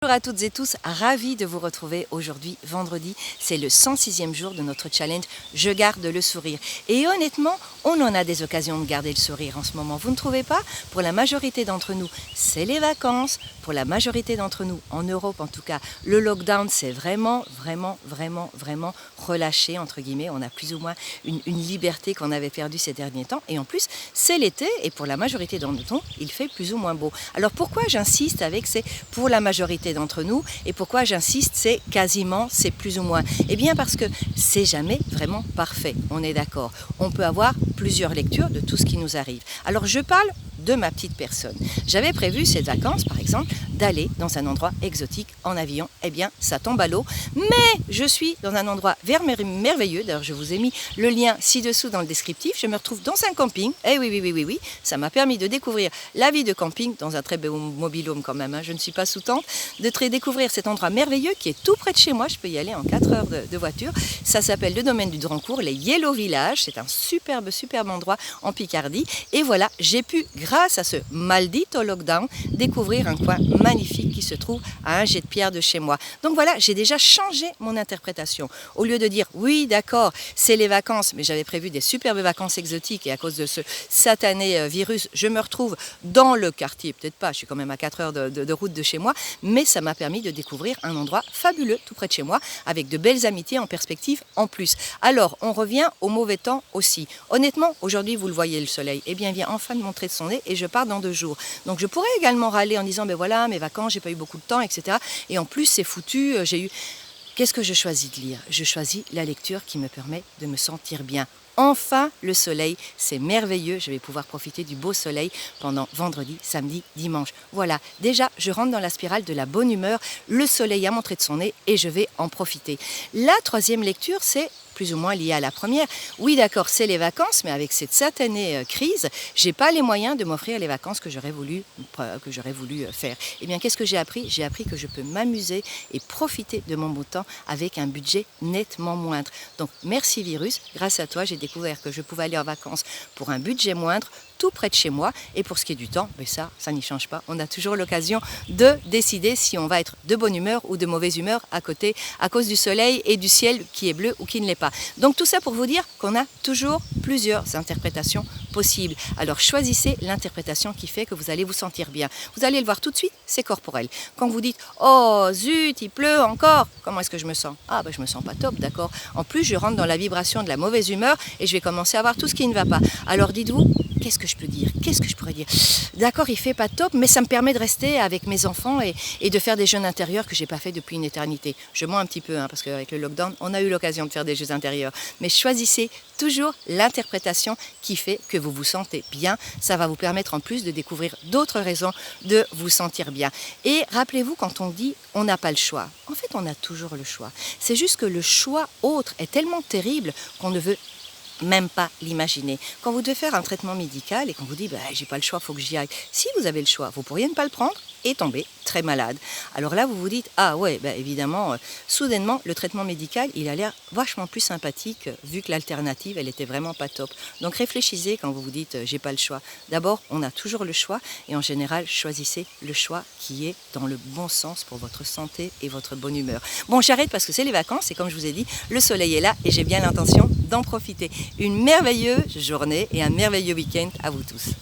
Bonjour à toutes et tous, ravi de vous retrouver aujourd'hui, vendredi. C'est le 106e jour de notre challenge « Je garde le sourire ». Et honnêtement, on en a des occasions de garder le sourire en ce moment. Vous ne trouvez pas? Pour la majorité d'entre nous, c'est les vacances. Pour la majorité d'entre nous, en Europe en tout cas, le lockdown, c'est vraiment relâché, entre guillemets. On a plus ou moins une liberté qu'on avait perdue ces derniers temps. Et en plus, c'est l'été et pour la majorité d'entre nous, il fait plus ou moins beau. Alors pourquoi j'insiste avec ces « pour la majorité d'entre nous » et pourquoi j'insiste c'est quasiment, c'est plus ou moins? Eh bien parce que c'est jamais vraiment parfait, on est d'accord. On peut avoir plusieurs lectures de tout ce qui nous arrive. Alors je parle de ma petite personne. J'avais prévu ces vacances, par exemple, d'aller dans un endroit exotique en avion. Eh bien, ça tombe à l'eau. Mais je suis dans un endroit merveilleux. D'ailleurs, je vous ai mis le lien ci-dessous dans le descriptif. Je me retrouve dans un camping. Eh oui. Ça m'a permis de découvrir la vie de camping dans un très beau mobil-home quand même. Je ne suis pas sous-tente. De découvrir cet endroit merveilleux qui est tout près de chez moi. Je peux y aller en 4 heures de voiture. Ça s'appelle le domaine du Drancourt, les Yellow Village. C'est un superbe endroit en Picardie. Et voilà, j'ai pu, grâce à ce maldito lockdown, découvrir un coin magnifique qui se trouve à un jet de pierre de chez moi. Donc voilà, j'ai déjà changé mon interprétation. Au lieu de dire, oui d'accord, c'est les vacances, mais j'avais prévu des superbes vacances exotiques et à cause de ce satané virus, je me retrouve dans le quartier, peut-être pas, je suis quand même à 4 heures de route de chez moi, mais ça m'a permis de découvrir un endroit fabuleux tout près de chez moi, avec de belles amitiés en perspective en plus. Alors, on revient au mauvais temps aussi. Honnêtement, aujourd'hui, vous le voyez, le soleil, eh bien, il vient enfin de montrer de son nez et je pars dans 2 jours. Donc, je pourrais également râler en disant, ben voilà, mes vacances, j'ai pas eu beaucoup de temps, etc. Et en plus, c'est foutu, j'ai eu... Qu'est-ce que je choisis de lire? Je choisis la lecture qui me permet de me sentir bien. Enfin, le soleil, c'est merveilleux. Je vais pouvoir profiter du beau soleil pendant vendredi, samedi, dimanche. Voilà, déjà, je rentre dans la spirale de la bonne humeur. Le soleil a montré de son nez et je vais en profiter. La 3e lecture, c'est plus ou moins lié à la première. Oui, d'accord, c'est les vacances, mais avec cette satanée crise, j'ai pas les moyens de m'offrir les vacances que j'aurais voulu faire. Eh bien, qu'est-ce que j'ai appris? J'ai appris que je peux m'amuser et profiter de mon beau temps avec un budget nettement moindre. Donc, merci virus, grâce à toi, j'ai découvert que je pouvais aller en vacances pour un budget moindre, tout près de chez moi. Et pour ce qui est du temps, mais ça n'y change pas. On a toujours l'occasion de décider si on va être de bonne humeur ou de mauvaise humeur à côté, à cause du soleil et du ciel qui est bleu ou qui ne l'est pas. Donc tout ça pour vous dire qu'on a toujours plusieurs interprétations possibles. Alors choisissez l'interprétation qui fait que vous allez vous sentir bien. Vous allez le voir tout de suite, c'est corporel. Quand vous dites « Oh zut, il pleut encore !» Comment est-ce que je me sens? Ah ben je me sens pas top, d'accord. En plus, je rentre dans la vibration de la mauvaise humeur et je vais commencer à voir tout ce qui ne va pas. Alors dites-vous, qu'est-ce que je peux dire? Qu'est-ce que je pourrais dire? D'accord, il fait pas top, mais ça me permet de rester avec mes enfants et de faire des jeux intérieurs que j'ai pas fait depuis une éternité. Je mens un petit peu, parce qu'avec le lockdown, on a eu l'occasion de faire des jeux intérieurs. Mais choisissez toujours l'interprétation qui fait que vous vous sentez bien. Ça va vous permettre en plus de découvrir d'autres raisons de vous sentir bien. Et rappelez-vous, quand on dit on n'a pas le choix, en fait, on a toujours le choix. C'est juste que le choix autre est tellement terrible qu'on ne veut même pas l'imaginer. Quand vous devez faire un traitement médical et qu'on vous dit j'ai pas le choix, faut que j'y aille. Si vous avez le choix, vous pourriez ne pas le prendre et tomber très malade. Alors là, vous vous dites ah ouais, évidemment, soudainement, le traitement médical, il a l'air vachement plus sympathique vu que l'alternative, elle était vraiment pas top. Donc réfléchissez quand vous vous dites j'ai pas le choix. D'abord, on a toujours le choix et en général, choisissez le choix qui est dans le bon sens pour votre santé et votre bonne humeur. Bon, j'arrête parce que c'est les vacances et comme je vous ai dit, le soleil est là et j'ai bien l'intention d'en profiter. Une merveilleuse journée et un merveilleux week-end à vous tous.